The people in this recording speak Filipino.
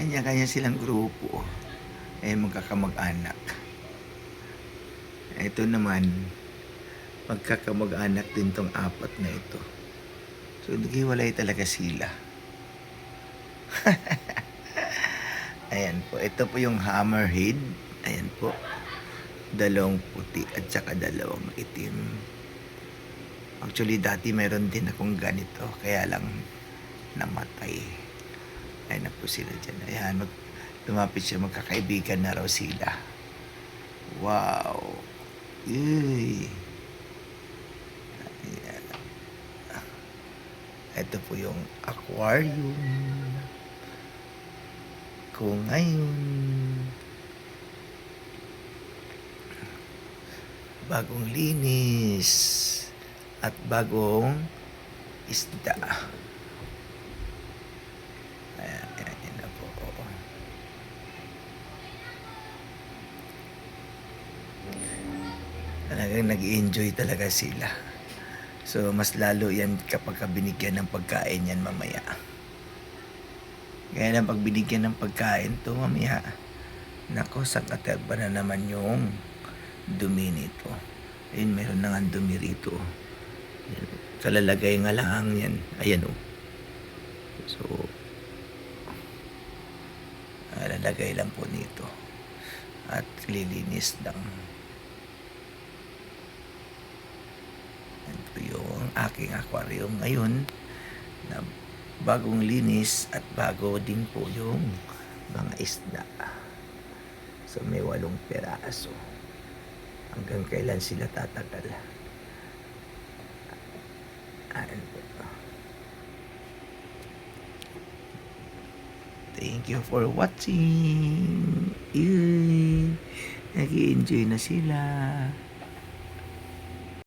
Kanya-kanya silang grupo. Magkakamag-anak. Ito naman, magkakamag-anak din tong apat na ito. So, naghiwalay talaga sila. Ayan po. Ito po yung hammerhead. Ayan po. Dalawang puti at saka dalawang itim. Actually, dati meron din akong ganito. Kaya lang namatay. Ayan na po sila dyan. Ayan, lumapit siya. Magkakaibigan na raw sila. Wow. Uy. Ayan. Ito po yung aquarium. Kung ngayon bagong linis at bagong isda. Ayan na po. Talagang nag-enjoy talaga sila. So, mas lalo yan kapag binigyan ng pagkain yan mamaya. Kaya lang pag binigyan ng pagkain to mamaya, nako, sangkaterba na naman yung dumi nito. Ayun, meron na nga dumi rito. Ayan, kalalagay nga lang yan. Ayan o. So, lalagay lang po nito. At lilinis lang. Ito yung aking aquarium ngayon na bagong linis at bago din po yung mga isda. So may 8 peraso. Hanggang kailan sila tatagal? Ayan po. Thank you for watching. Yay! Nag-i-enjoy na sila.